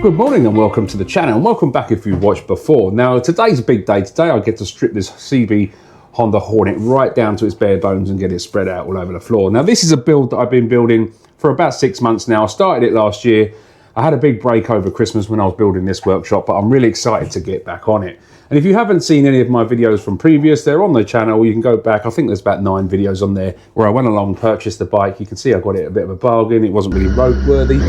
Good morning and welcome to the channel, and welcome back if you've watched before. Now today's a big day. Today I get to strip this CB Honda Hornet right down to its bare bones and get it spread out all over the floor. Now this is a build that I've been building for about 6 months now. I started it last year. I had a big break over Christmas when I was building this workshop, but I'm really excited to get back on it. And if you haven't seen any of my videos from previous, they're on the channel. You can go back. I think there's about 9 videos on there where I went along and purchased the bike. You can see I got it a bit of a bargain. It wasn't really roadworthy.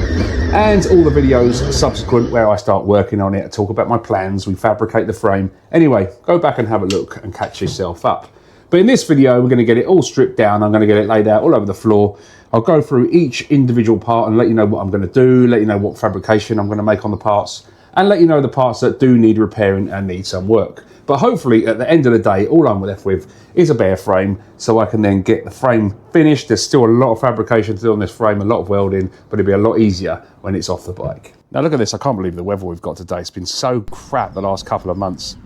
And all the videos subsequent where I start working on it, I talk about my plans, we fabricate the frame. Anyway, go back and have a look and catch yourself up. But in this video, we're going to get it all stripped down. I'm going to get it laid out all over the floor. I'll go through each individual part and let you know what I'm going to do, let you know what fabrication I'm going to make on the parts, and let you know the parts that do need repairing and need some work. But hopefully at the end of the day, all I'm left with is a bare frame, so I can then get the frame finished. There's still a lot of fabrication to do on this frame, a lot of welding, but it'll be a lot easier when it's off the bike. Now look at this, I can't believe the weather we've got today. It's been so crap the last couple of months.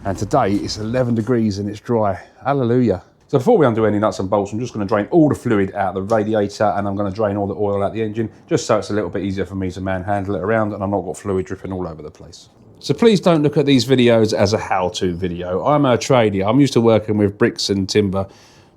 And today it's 11 degrees and it's dry. Hallelujah. So before we undo any nuts and bolts, I'm just going to drain all the fluid out of the radiator, and I'm going to drain all the oil out the engine, just so it's a little bit easier for me to manhandle it around and I've not got fluid dripping all over the place. So please don't look at these videos as a how-to video. I'm a tradie. I'm used to working with bricks and timber,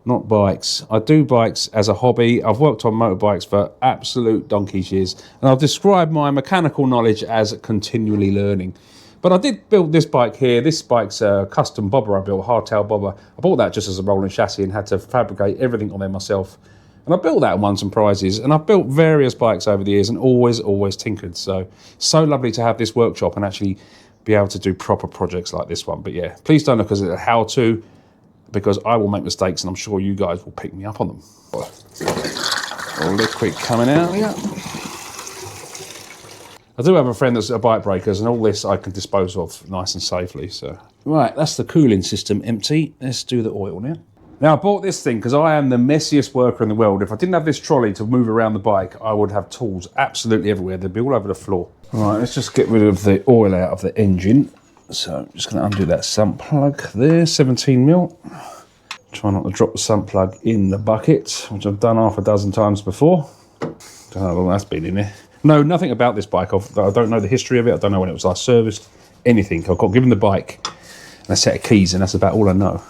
not bikes. I do bikes as a hobby. I've worked on motorbikes for absolute donkey's years, and I'll describe my mechanical knowledge as continually learning. But I did build this bike here. This bike's a custom bobber I built, hardtail bobber. I bought that just as a rolling chassis and had to fabricate everything on there myself. And I built that and won some prizes. And I've built various bikes over the years and always tinkered. So lovely to have this workshop and actually be able to do proper projects like this one. But yeah, please don't look at it as a how-to, because I will make mistakes and I'm sure you guys will pick me up on them. All liquid coming out here. I do have a friend that's a bike breakers, and all this I can dispose of nice and safely. So right, that's the cooling system empty. Let's do the oil now. Now I bought this thing because I am the messiest worker in the world. If I didn't have this trolley to move around the bike, I would have tools absolutely everywhere. They'd be all over the floor. All right, let's just get rid of the oil out of the engine. So I'm just going to undo that sump plug there, 17mm. Try not to drop the sump plug in the bucket, which I've done half a dozen times before. Don't know how long that's been in there. No, nothing about this bike. I don't know the history of it. I don't know when it was last serviced. Anything. I've got given the bike and a set of keys, and that's about all I know.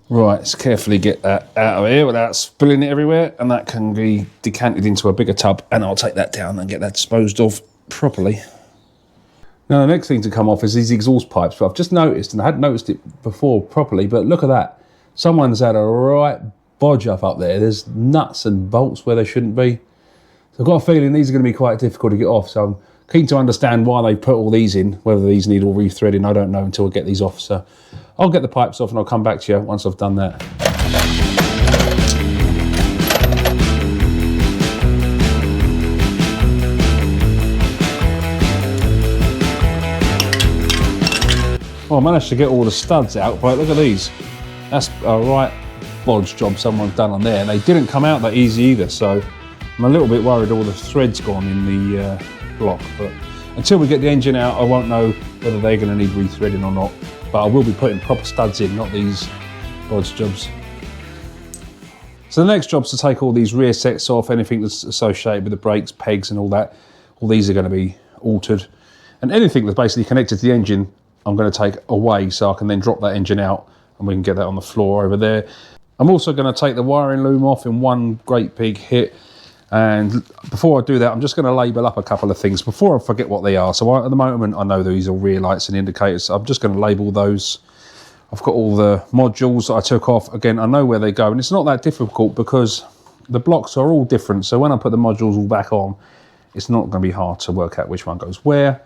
Right, let's carefully get that out of here without spilling it everywhere, and that can be decanted into a bigger tub, and I'll take that down and get that disposed of properly. Now the next thing to come off is these exhaust pipes, but I've just noticed, and I hadn't noticed it before properly, but look at that. Someone's had a right bodge up there. There's nuts and bolts where they shouldn't be. So I've got a feeling these are going to be quite difficult to get off. So I'm keen to understand why they put all these in. Whether these need all rethreading, I don't know until I get these off. So I'll get the pipes off and I'll come back to you once I've done that. Well, I managed to get all the studs out, but look at these. That's a right bodge job someone's done on there, and they didn't come out that easy either, so I'm a little bit worried all the threads gone in the block. But until we get the engine out, I won't know whether they're going to need rethreading or not, but I will be putting proper studs in, not these bodge jobs. So the next job's to take all these rear sets off, anything that's associated with the brakes, pegs and all that. All these are going to be altered, and anything that's basically connected to the engine I'm going to take away, so I can then drop that engine out and we can get that on the floor over there. I'm also going to take the wiring loom off in one great big hit, and before I do that I'm just going to label up a couple of things before I forget what they are. So at the moment I know these are rear lights and indicators, so I'm just going to label those. I've got all the modules that I took off. Again, I know where they go, and it's not that difficult because the blocks are all different, so when I put the modules all back on, it's not going to be hard to work out which one goes where.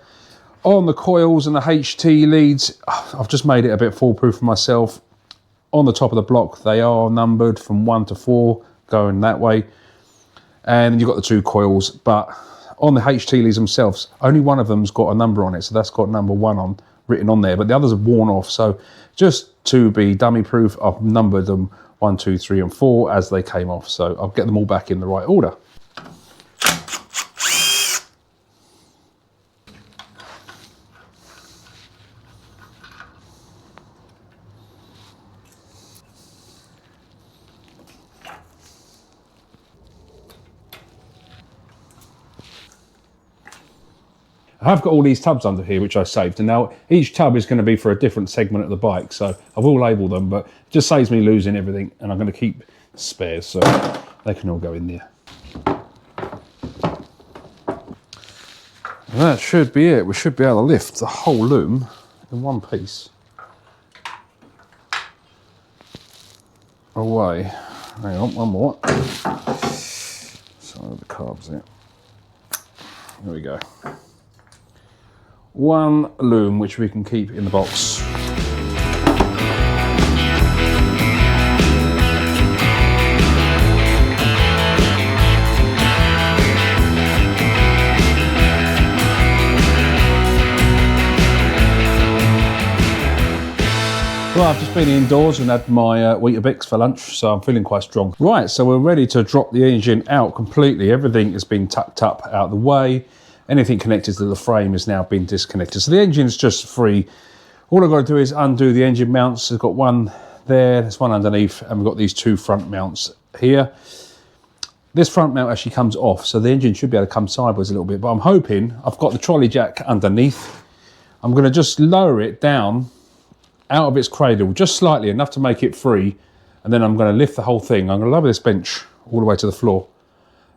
On the coils and the HT leads, I've just made it a bit foolproof for myself. On the top of the block, they are numbered from 1 to 4, going that way. And then you've got the 2 coils, but on the HT leads themselves, only one of them's got a number on it, so that's got number 1 written on there, but the others are worn off. So just to be dummy proof, I've numbered them 1, 2, 3, and 4 as they came off. So I'll get them all back in the right order. I have got all these tubs under here which I saved, and now each tub is going to be for a different segment of the bike, so I will label them, but it just saves me losing everything, and I'm going to keep spares so they can all go in there. And that should be it. We should be able to lift the whole loom in one piece away. Hang on, one more. So the carbs there. There we go. One loom which we can keep in the box. Well, I've just been indoors and had my Weetabix for lunch, so I'm feeling quite strong. Right, so we're ready to drop the engine out completely. Everything has been tucked up out of the way. Anything connected to the frame has now been disconnected. So the engine's just free. All I've got to do is undo the engine mounts. I've got one there, there's one underneath, and we've got these two front mounts here. This front mount actually comes off, so the engine should be able to come sideways a little bit, but I'm hoping I've got the trolley jack underneath. I'm going to just lower it down out of its cradle, just slightly, enough to make it free, and then I'm going to lift the whole thing. I'm going to lower this bench all the way to the floor.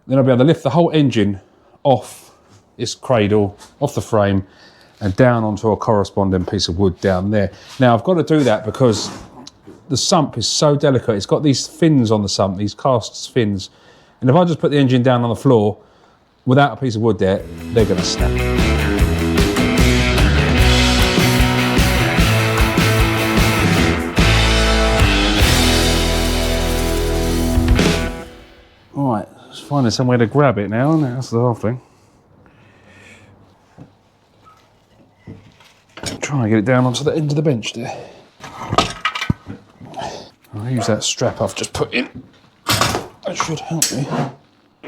Then I'll be able to lift the whole engine off its cradle, off the frame, and down onto a corresponding piece of wood down there. Now I've got to do that because the sump is so delicate. It's got these fins on the sump, these cast fins, and if I just put the engine down on the floor without a piece of wood there, they're going to snap. Right, just finding somewhere to grab it now, and that's the whole thing. Trying to get it down onto the end of the bench there. I'll use that strap I've just put in. That should help me.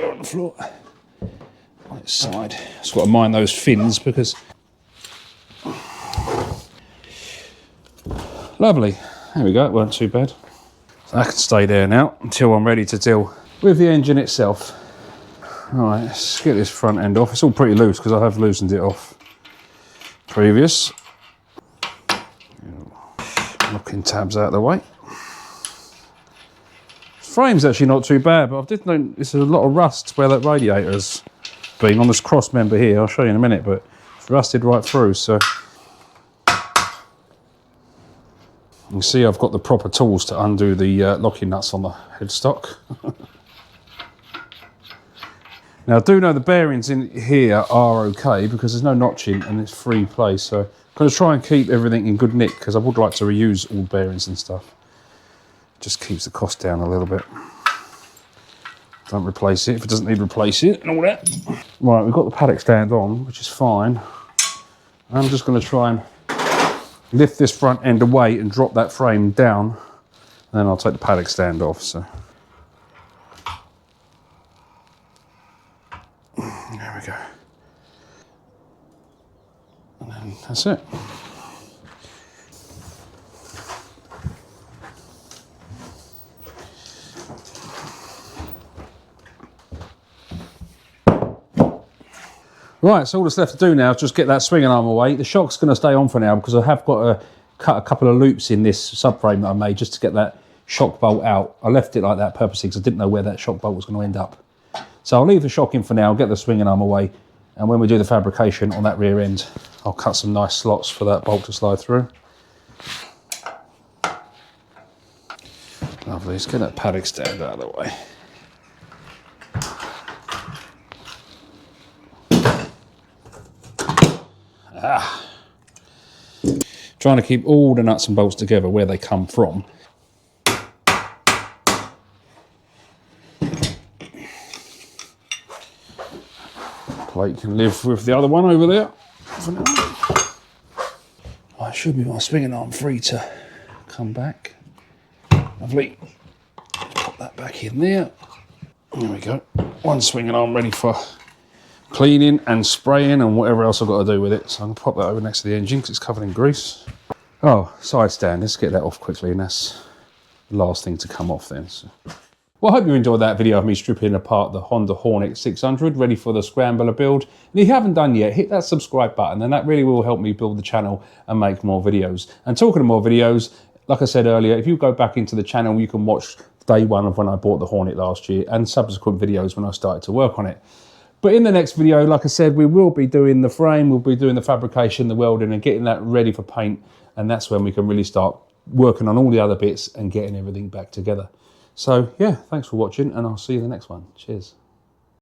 On the floor. On its side. Just got to mind those fins because... Lovely. There we go, it weren't too bad. So that can stay there now until I'm ready to deal with the engine itself. Right, let's get this front end off. It's all pretty loose because I have loosened it off previous. Locking tabs out of the way. Frame's actually not too bad, but I did know there's a lot of rust where that radiator's been on this cross member here. I'll show you in a minute, but it's rusted right through, so. You can see I've got the proper tools to undo the locking nuts on the headstock. Now I do know the bearings in here are okay because there's no notching and it's free play, so I'm going to try and keep everything in good nick because I would like to reuse all bearings and stuff. Just keeps the cost down a little bit. Don't replace it if it doesn't need replacing and all that. Right, we've got the paddock stand on, which is fine. I'm just going to try and lift this front end away and drop that frame down, and then I'll take the paddock stand off. So there we go. And then that's it. Right, so all that's left to do now is just get that swinging arm away. The shock's going to stay on for now because I have got to cut a couple of loops in this subframe that I made just to get that shock bolt out. I left it like that purposely because I didn't know where that shock bolt was going to end up. So I'll leave the shock in for now, get the swinging arm away, and when we do the fabrication on that rear end, I'll cut some nice slots for that bolt to slide through. Lovely, let's get that paddock stand out of the way. Trying to keep all the nuts and bolts together where they come from. Plate can live with the other one over there for now. I should be my swinging arm free to come back. Lovely. Pop that back in there. There we go. One swinging arm ready for cleaning and spraying and whatever else I've got to do with it. So I'm going to pop that over next to the engine because it's covered in grease. Oh, side stand. Let's get that off quickly, and that's the last thing to come off then. So. Well, I hope you enjoyed that video of me stripping apart the Honda Hornet 600, ready for the Scrambler build. And if you haven't done yet, hit that subscribe button, and that really will help me build the channel and make more videos. And talking of more videos, like I said earlier, if you go back into the channel, you can watch day one of when I bought the Hornet last year and subsequent videos when I started to work on it. But in the next video, like I said, we will be doing the frame, we'll be doing the fabrication, the welding, and getting that ready for paint. And that's when we can really start working on all the other bits and getting everything back together. So yeah, thanks for watching, and I'll see you in the next one. Cheers.